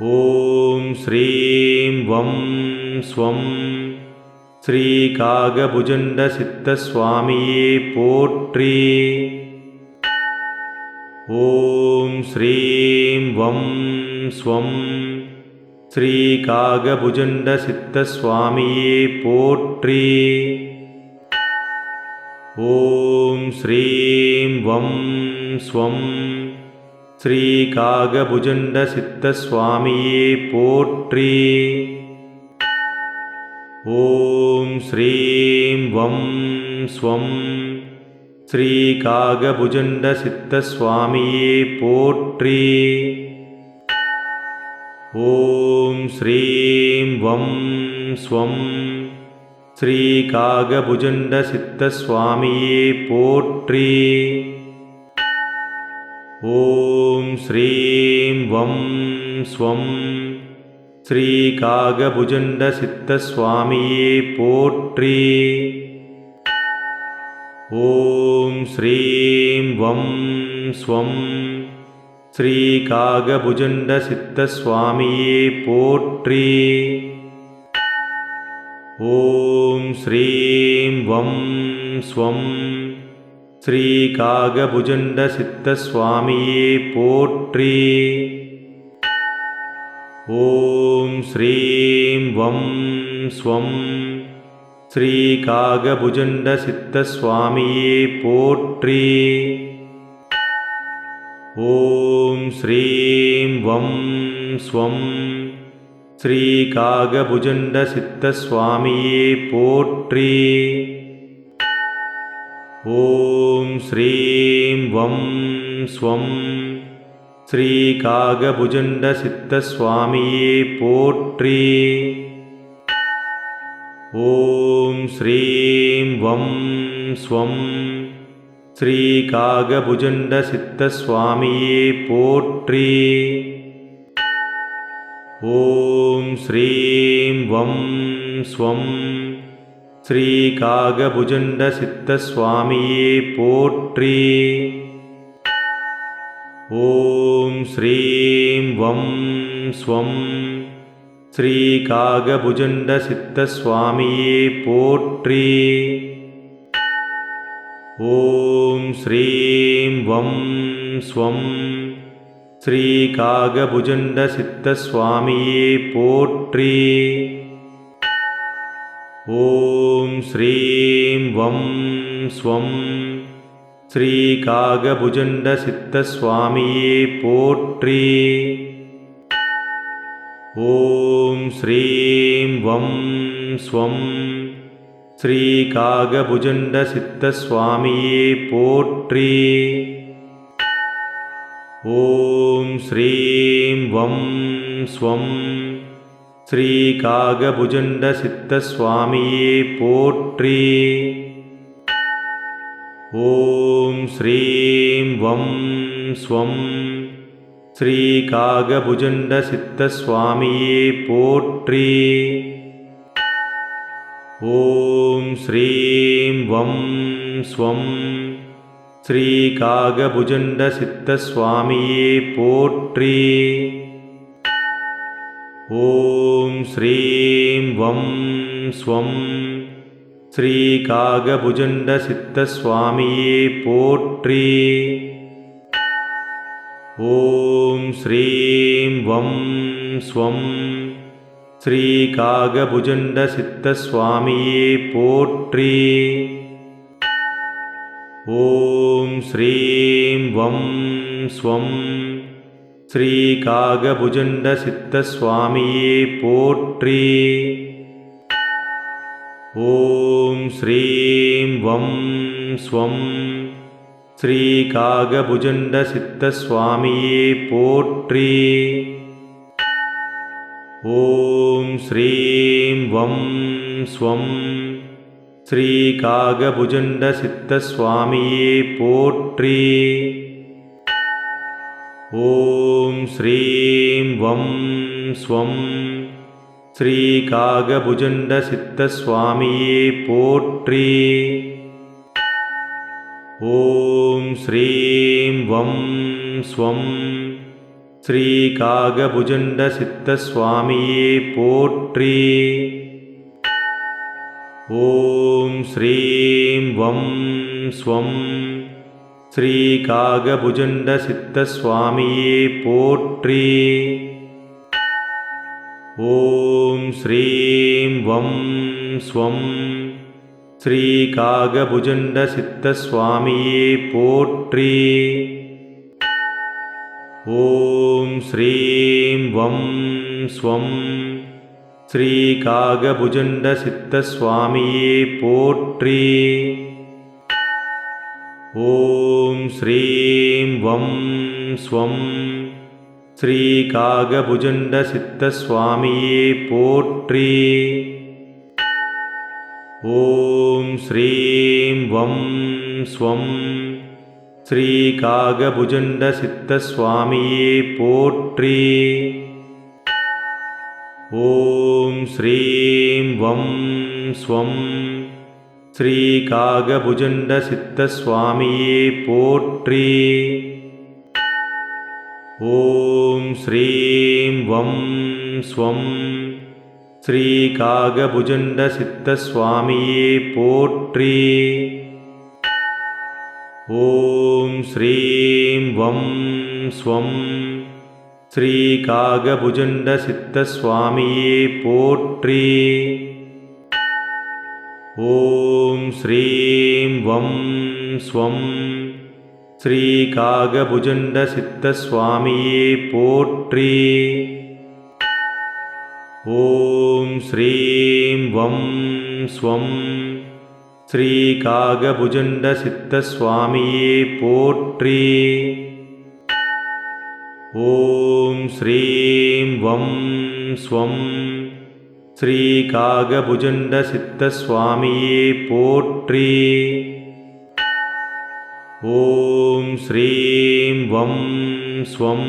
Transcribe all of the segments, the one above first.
ஓம் ஸ்ரீம் வம் ஸ்வம் ஸ்ரீ காகபுஜண்ட சித்த சுவாமியே போற்றி. ஓம் ஸ்ரீம் வம் ஸ்வம் ஸ்ரீ காகபுஜண்ட சித்த சுவாமியே போற்றி. ஓம் ஸ்ரீம் வம் ஸ்வம் ஸ்ரீ காகபுஜண்ட சித்த சுவாமியே போற்றி. ஓம் ஸ்ரீம் வம் ஸ்வம் ஸ்ரீ காகபுஜண்ட சித்த சுவாமியே போற்றி. ஓம் ஸ்ரீம் வம் ஸ்வம் ஸ்ரீ காகபுஜண்ட சித்த சுவாமியே போற்றி. ஓம் ஸ்ரீம் வம் ஸ்வம் ஸ்ரீ காகபுஜண்ட சித்த சுவாமியே போற்றி. ஓம் ஸ்ரீம் வம் ஸ்வம் ஸ்ரீ காகபுஜண்ட சித்த சுவாமியே போற்றி. ஓம் ஸ்ரீம் வம் ஸ்வம் ஸ்ரீ காகபுஜண்ட சித்த சுவாமியே போற்றி. ஓம் ஸ்ரீம் வம் ஸ்வம் ஸ்ரீ காகபுஜண்ட சித்த சுவாமியே போற்றி. ஓம் ஸ்ரீம் வம் ஸ்வம் ஸ்ரீ காகபுஜண்ட சித்த சுவாமியே போற்றி. ஓம் ஸ்ரீம் வம் ஸ்வம் ஸ்ரீ காகபுஜண்ட சித்த சுவாமியே போற்றி. ஓம் ஸ்ரீம் வம் ஸ்வம் ஸ்ரீ காகபுஜண்ட சித்த சுவாமியே போற்றி. ஓம் ஸ்ரீம் வம் ஸ்வம் ஸ்ரீ காகபுஜண்ட சித்த சுவாமியே போற்றி. ஓம் ஸ்ரீம் வம் ஸ்வம் ஸ்ரீ காகபுஜண்ட சித்த சுவாமியே போற்றி. ஓம் ஸ்ரீம் வம் ஸ்வம் ஸ்ரீ காகபுஜண்ட சித்த சுவாமியே போற்றி. ஓம் ஸ்ரீம் வம் ஸ்வம் ஸ்ரீ காகபுஜண்ட சித்த சுவாமியே போற்றி. ஓம் ஸ்ரீம் வம் ஸ்வம் ஸ்ரீ காகபுஜண்ட சித்த சுவாமியே போற்றி. ஓம் ஸ்ரீம் வம் ஸ்வம் ஸ்ரீ காகபுஜண்ட சித்த சுவாமியே போற்றி. ஓம் ஸ்ரீம் வம் ஸ்வம் ஸ்ரீ காகபுஜண்ட சித்த சுவாமியே போற்றி. ஓம் ஸ்ரீம் வம் ஸ்வம் ஸ்ரீ காகபுஜண்ட சித்த சுவாமியே போற்றி. ஓம் ஸ்ரீம் வம் ஸ்வம் ஸ்ரீ காகபுஜண்ட சித்த சுவாமியே போற்றி. ஓம் ஸ்ரீம் வம் ஸ்வம் ஸ்ரீ காகபுஜண்ட சித்த சுவாமியே போற்றி. ஓம் ஸ்ரீம் வம் ஸ்வம் ஸ்ரீ காகபுஜண்ட சித்த சுவாமியே போற்றி. ஓம் ஸ்ரீம் வம் ஸ்வம் ஸ்ரீ காகபுஜண்ட சித்த சுவாமியே போற்றி. ஓம் ஸ்ரீம் வம் ஸ்வம் ஸ்ரீ காகபுஜண்ட சித்த சுவாமியே போற்றி. ஓம் ஸ்ரீம் வம் ஸ்வம் ஸ்ரீ காகபுஜண்ட சித்த சுவாமியே போற்றி. ஓம் ஸ்ரீம் வம் ஸ்வம் ஸ்ரீ காகபுஜண்ட சித்த சுவாமியே போற்றி. ஓம் ஸ்ரீம் வம் ஸ்வம் ஸ்ரீ காகபுஜண்ட சித்த சுவாமியே போற்றி. ஓம் ஸ்ரீம் வம் ஸ்வம் ஸ்ரீ காகபுஜண்ட சித்த சுவாமியே போற்றி. ஓம் ஸ்ரீம் வம் ஸ்வம் ஸ்ரீ காகபுஜண்ட சித்த சுவாமியே போற்றி. ஓம் ஸ்ரீம் வம் ஸ்வம் ஸ்ரீ காகபுஜண்ட சித்த சுவாமியே போற்றி. ஓம் ஸ்ரீம் வம் ஸ்வம் ஸ்ரீ காகபுஜண்ட சித்த சுவாமியே போற்றி. ஓம் ஸ்ரீம் வம் ஸ்வம் ஸ்ரீ காகபுஜண்ட சித்த சுவாமியே போற்றி. ஓம் ஸ்ரீம் வம் ஸ்வம் ஸ்ரீ காகபுஜண்ட சித்த சுவாமியே போற்றி. ஓம் ஸ்ரீம் வம் ஸ்வம் ஸ்ரீ காகபுஜண்ட சித்த சுவாமியே போற்றி. ஓம் ஸ்ரீம் வம் ஸ்வம் ஸ்ரீ காகபுஜண்ட சித்த சுவாமியே போற்றி. ஓம் ஸ்ரீம் வம் ஸ்வம் ஸ்ரீ காகபுஜண்ட சித்த சுவாமியே போற்றி. ஓம் ஸ்ரீம் வம் ஸ்வம் ஸ்ரீ காகபுஜண்ட சித்த சுவாமியே போற்றி. ஓம் ஸ்ரீம் வம் ஸ்வம்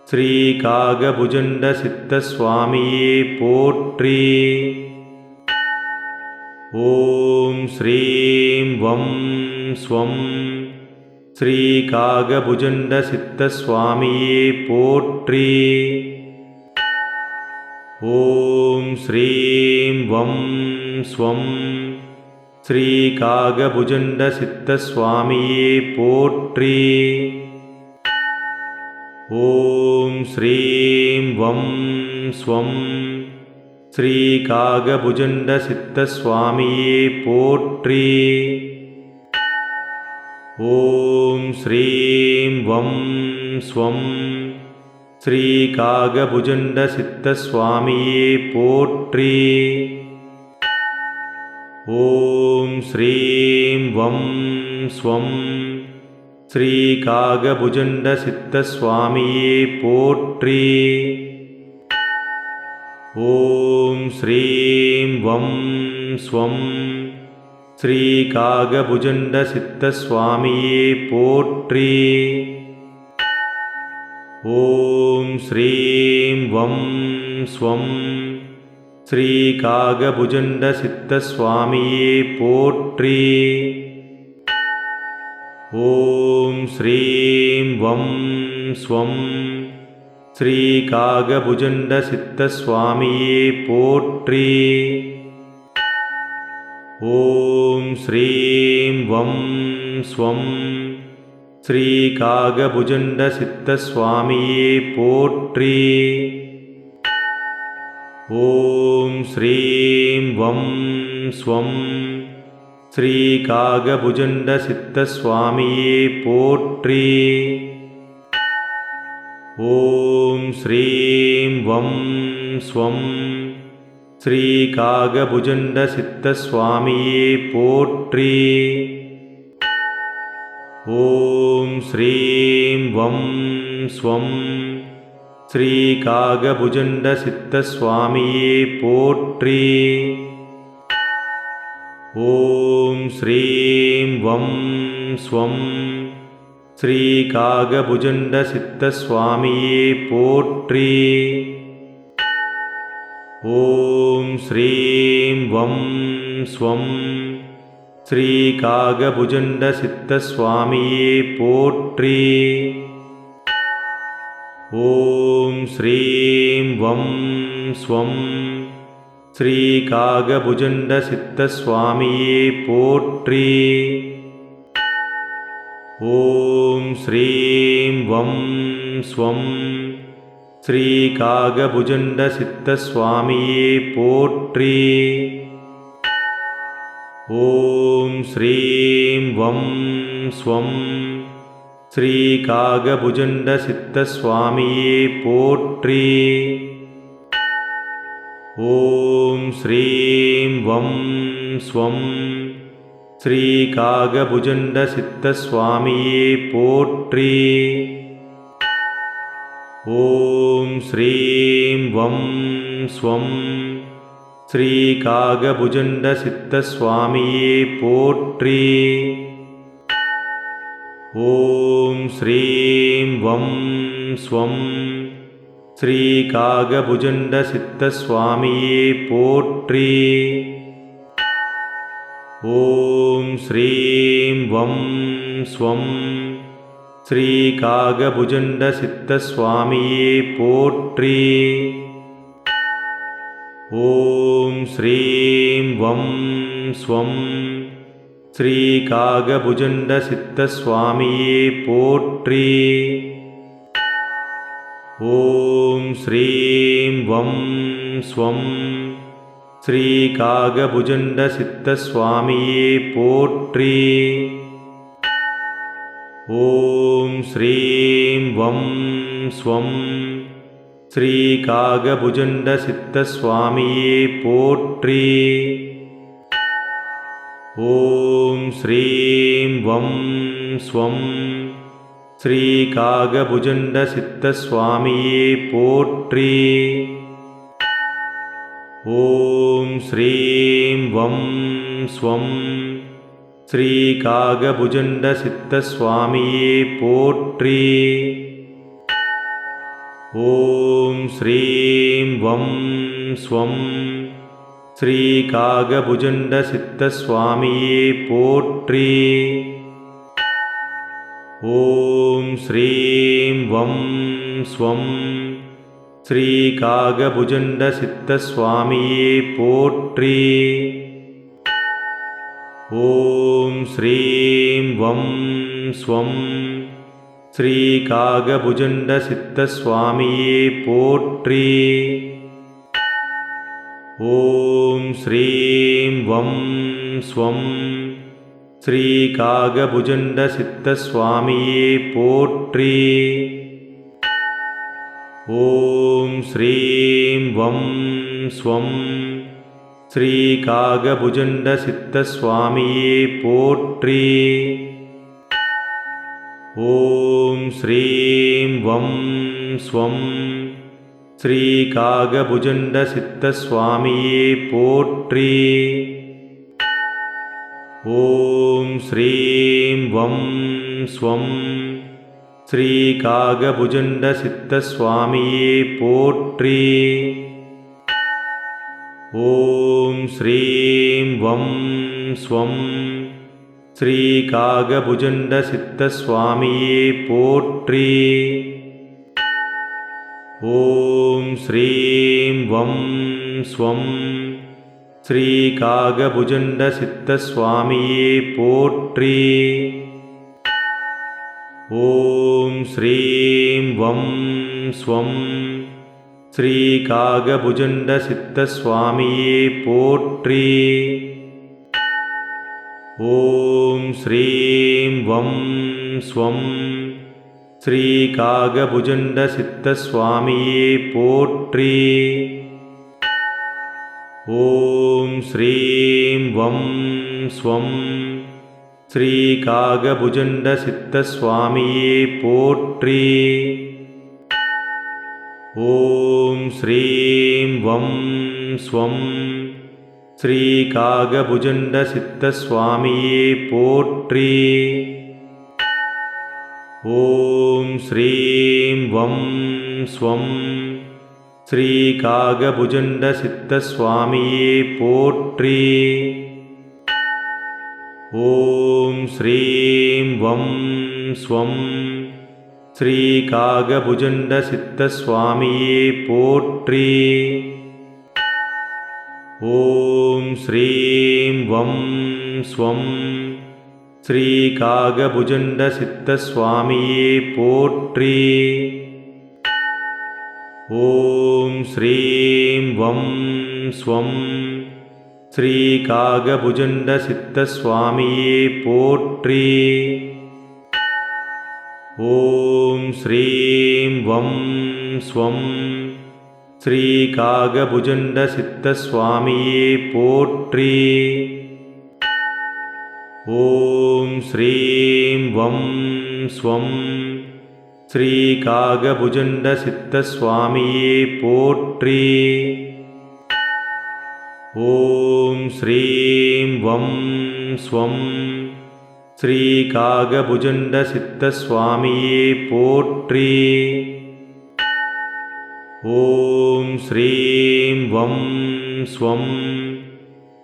ஸ்ரீ காகபுஜண்ட சித்த சுவாமியே போற்றி. ஓம் ஸ்ரீம் வம் ஸ்வம் ஸ்ரீ காகபுஜண்ட சித்த சுவாமியே போற்றி. ஓம் ஸ்ரீம் வம் ஸ்வம் ஸ்ரீ காகபுஜண்ட சித்த சுவாமியே போற்றி. ஓம் ஸ்ரீம் வம் ஸ்வம் ஸ்ரீ காகபுஜண்ட சித்த சுவாமியே போற்றி. ஓம் ஸ்ரீம் வம் ஸ்வம் ஸ்ரீ காகபுஜண்ட சித்த சுவாமியே போற்றி. ஓம் ஸ்ரீம் வம் ஸ்வம் ஸ்ரீ காகபுஜண்ட சித்த சுவாமியே போற்றி. ஓம் ஸ்ரீம் வம் ஸ்வம் ஸ்ரீ காகபுஜண்ட சித்த சுவாமியே போற்றி. ஓம் ஸ்ரீம் வம் ஸ்வம் ஸ்ரீ காகபுஜண்ட சித்த சுவாமியே போற்றி. ஓம் ஸ்ரீம் வம் ஸ்வம் ஸ்ரீ காகபுஜண்ட சித்த சுவாமியே போற்றி. ஓம் ஸ்ரீம் வம் ஸ்வம் ஸ்ரீ காகபுஜண்ட சித்த சுவாமியே போற்றி. ஓம் ஸ்ரீம் வம் ஸ்வம் ஸ்ரீ காகபுஜண்ட சித்த சுவாமியே போற்றி. ஓம் ஸ்ரீம் வம் ஸ்வம் ஸ்ரீ காகபுஜண்ட சித்த சுவாமியே போற்றி. ஓம் ஸ்ரீம் வம் ஸ்வம் ஸ்ரீ காகபுஜண்ட சித்த சுவாமியே போற்றி. ஓம் ஸ்ரீம் வம் ஸ்வம் ஸ்ரீ காகபுஜண்ட சித்த சுவாமியே போற்றி. ஓம் ஸ்ரீம் வம் ஸ்வம் ஸ்ரீ காகபுஜண்ட சித்த சுவாமியே போற்றி. ஓம் ஸ்ரீம் வம் ஸ்வம் ஸ்ரீ காகபுஜண்ட சித்த சுவாமியே போற்றி. ஓம் ஸ்ரீம் வம் ஸ்வம் ஸ்ரீ காகபுஜண்ட சித்த சுவாமியே போற்றி. ஓம் ஸ்ரீம் வம் ஸ்வம் ஸ்ரீ காகபுஜண்ட சித்த சுவாமியே போற்றி. ஓம் ஸ்ரீம் வம் ஸ்வம் ஸ்ரீ காகபுஜண்ட சித்த சுவாமியே போற்றி. ஓம் ஸ்ரீம் வம் ஸ்வம் ஸ்ரீ காகபுஜண்ட சித்த சுவாமியே போற்றி. ஓம் ஸ்ரீம் வம் ஸ்வம் ஸ்ரீ காகபுஜண்ட சித்த சுவாமியே போற்றி. ஓம் ஸ்ரீம் வம் ஸ்வம் ஸ்ரீ காகபுஜண்ட சித்த சுவாமியே போற்றி. ஓம் ஸ்ரீம் வம் ஸ்வம் ஸ்ரீ காகபுஜண்ட சித்த சுவாமியே போற்றி. ஓம் ஸ்ரீம் வம் ஸ்வம் ஸ்ரீ காகபுஜண்ட சித்த சுவாமியே போற்றி. ஓம் ஸ்ரீம் வம் ஸ்வம் ஸ்ரீ காகபுஜண்ட சித்த சுவாமியே போற்றி. ஓம் ஸ்ரீம் வம் ஸ்வம் ஸ்ரீ காகபுஜண்ட சித்த சுவாமியே போற்றி. ஓம் ஸ்ரீம் வம் ஸ்வம் ஸ்ரீ காகபுஜண்ட சித்த சுவாமியே போற்றி. ஓம் ஸ்ரீம் வம் ஸ்வம் ஸ்ரீ காகபுஜண்ட சித்த சுவாமியே போற்றி. ஓம் ஸ்ரீம் வம் ஸ்வம் ஸ்ரீ காகபுஜண்ட சித்த சுவாமியே போற்றி. ஓம் ஸ்ரீம் வம் ஸ்வம் ஸ்ரீ காகபுஜண்ட சித்த சுவாமியே போற்றி. ஓம் ஸ்ரீம் வம் ஸ்வம் ஸ்ரீ காகபுஜண்ட சித்த சுவாமியே போற்றி. ஓம் ஸ்ரீம் வம் ஸ்வம் ஸ்ரீ காகபுஜண்ட சித்த சுவாமியே போற்றி. ஓம் ஸ்ரீம் வம் ஸ்வம் ஸ்ரீ காகபுஜண்ட சித்த சுவாமியே போற்றி. ஓம் ஸ்ரீம் வம் ஸ்வம் ஸ்ரீ காகபுஜண்ட சித்த சுவாமியே போற்றி. ஓம் ஸ்ரீம் வம் ஸ்வம் ஸ்ரீ காகபுஜண்ட சித்த சுவாமியே போற்றி. ஓம் ஸ்ரீம் வம் ஸ்வம் ஸ்ரீ காகபுஜண்ட சித்த சுவாமியே போற்றி. ஓம் ஸ்ரீம் வம் ஸ்வம் ஸ்ரீ காகபுஜண்ட சித்த சுவாமியே போற்றி. ஓம் ஸ்ரீம் வம் ஸ்வம் ஸ்ரீ காகபுஜண்ட சித்த சுவாமியே போற்றி. ஓம் ஸ்ரீம் வம் ஸ்வம் ஸ்ரீ காகபுஜண்ட சித்த சுவாமியே போற்றி. ஓம் ஸ்ரீம் வம் ஸ்வம் ஸ்ரீ காகபுஜண்ட சித்த சுவாமியே போற்றி. ஓம் ஸ்ரீம் வம் ஸ்வம் ஸ்ரீ காகபுஜண்ட சித்த சுவாமியே போற்றி. ஓம் ஸ்ரீம் வம் ஸ்வம் ஸ்ரீகாகபுஜண்டசித்தஸ்வாமியே போற்றி. ஓம் ஸ்ரீம் வம் ஸ்வம் ஸ்ரீகாகபுஜண்டசித்தஸ்வாமியே போற்றி. ஓம் ஸ்ரீம் வம் ஸ்வம் ஸ்ரீகாகபுஜண்டசித்தஸ்வாமியே போற்றி. ஓம் ஸ்ரீம் வம் ஸ்வம் ஸ்ரீகாகபுஜண்டசித்தஸ்வாமியே போற்றி. ஓம் ஸ்ரீம் வம் ஸ்வம் ஸ்ரீகாகபுஜண்டசித்தஸ்வாமியே போற்றி. ஓம் ஸ்ரீம் வம் ஸ்வம் ஸ்ரீகாகபுஜண்டசித்தஸ்வாமியே போற்றி. ஓம் ஸ்ரீம் வம் ஸ்வம்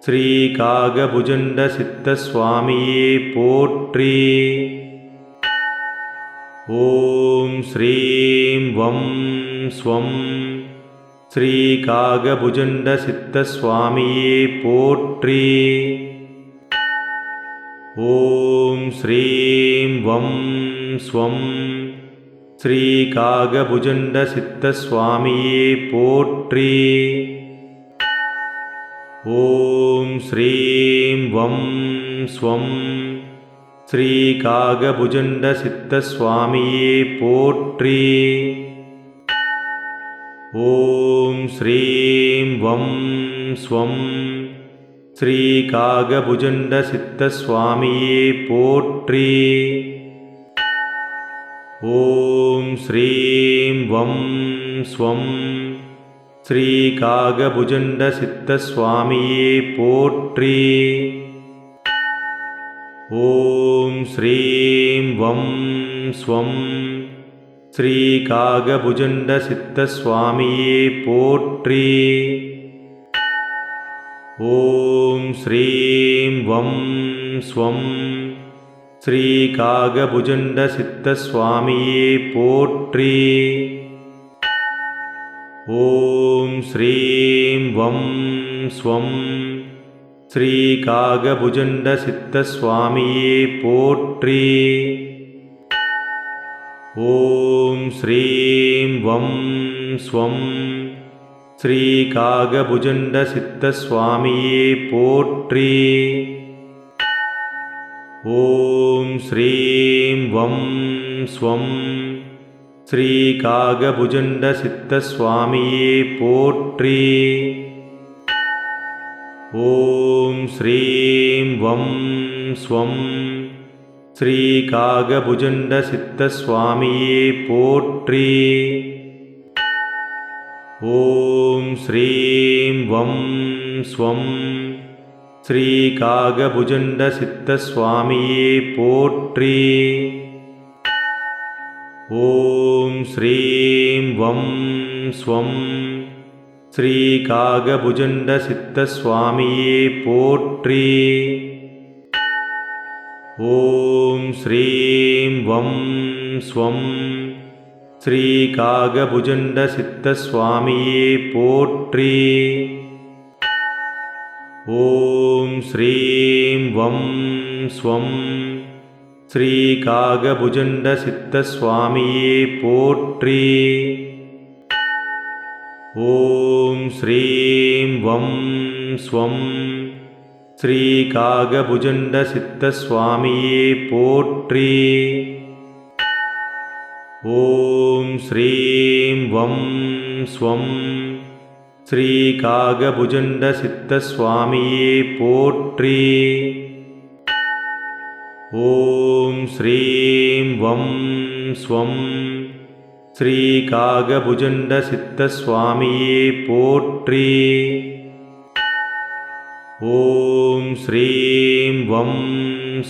ஸ்ரீகாகபுஜண்டசித்தஸ்வாமியே போற்றி. ஓம் ஸ்ரீம் வம் ஸ்வம் ஸ்ரீகாகபுஜண்டசித்தஸ்வாமியே போற்றி. ஓம் ஸ்ரீம் வம் ஸ்வம் ஸ்ரீகாகபுஜண்டசித்தஸ்வாமியே போற்றி. ஓம் ஸ்ரீம் வம் ஸ்வம் ஸ்ரீகாகபுஜண்டசித்தஸ்வாமியே போற்றி. ஓம் ஸ்ரீம் வம் ஸ்வம் ஸ்ரீகாகபுஜண்டசித்தஸ்வாமியே போற்றி. ஓம் ஸ்ரீம் வம் ஸ்வம் ஸ்ரீகாகபுஜண்டசித்தஸ்வாமியே போற்றி. ஓம் ஸ்ரீம் வம் ஸ்வம் ஸ்ரீகாகபுஜண்டசித்தஸ்வாமியே போற்றி. ஓம் ஸ்ரீம் வம் ஸ்வம் ஸ்ரீகாகபுஜண்டசித்தஸ்வாமியே போற்றி. ஓம் ஸ்ரீம் வம் ஸ்வம் ஸ்ரீகாகபுஜண்டசித்தஸ்வாமியே போற்றி. ஓம் ஸ்ரீம் வம் ஸ்வம் ஸ்ரீகாகபுஜண்டசித்தஸ்வாமியே போற்றி. ஓம் ஸ்ரீம் வம் ஸ்வம் ஸ்ரீகாகபுஜண்டசித்தஸ்வாமியே போற்றி. ஓம் ஸ்ரீம் வம் ஸ்வம் ஸ்ரீகாகபுஜண்டசித்தஸ்வாமியே போற்றி. ஓம் ஸ்ரீம் வம் ஸ்வம் ஸ்ரீகாகபுஜண்டசித்தஸ்வாமியே போற்றி. ஓம் ஸ்ரீம் வம் ஸ்வம் ஸ்ரீகாகபுஜண்டசித்தஸ்வாமியே போற்றி. ஓம் ஸ்ரீம் வம் ஸ்வம் ஸ்ரீகாகபுஜண்டசித்தஸ்வாமியே போற்றி. ஓம் ஸ்ரீம் வம் ஸ்வம் ஸ்ரீகாகபுஜண்டசித்தஸ்வாமியே போற்றி. ஓம் ஸ்ரீம் வம் ஸ்வம் ஸ்ரீகாகபுஜண்டசித்தஸ்வாமியே போற்றி. ஓம் ஸ்ரீம் வம் ஸ்வம் ஸ்ரீகாகபுஜண்டசித்தஸ்வாமியே போற்றி. ஓம் ஸ்ரீம் வம் ஸ்வம் ஸ்ரீகாகபுஜண்டசித்தஸ்வாமியே போற்றி. ஓம் ஸ்ரீம் வம்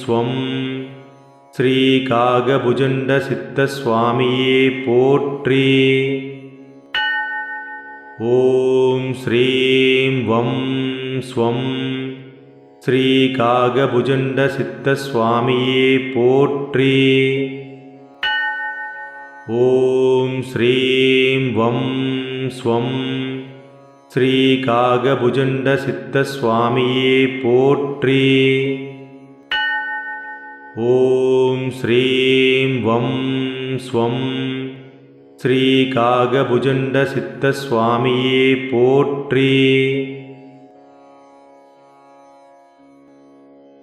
ஸ்வம் ஸ்ரீகாகபுஜண்டசித்தஸ்வாமியே போற்றி. ஓம் ஸ்ரீம் வம் ஸ்வம் ஸ்ரீகாகபுஜண்டசித்தஸ்வாமியே போற்றி. ஓம் ஸ்ரீம் வம் ஸ்வம் ஸ்ரீ காகபுஜண்ட சித்த சுவாமியே போற்றி. ஓம் ஸ்ரீம் வம் ஸ்வம் ஸ்ரீ காகபுஜண்ட சித்த சுவாமியே போற்றி.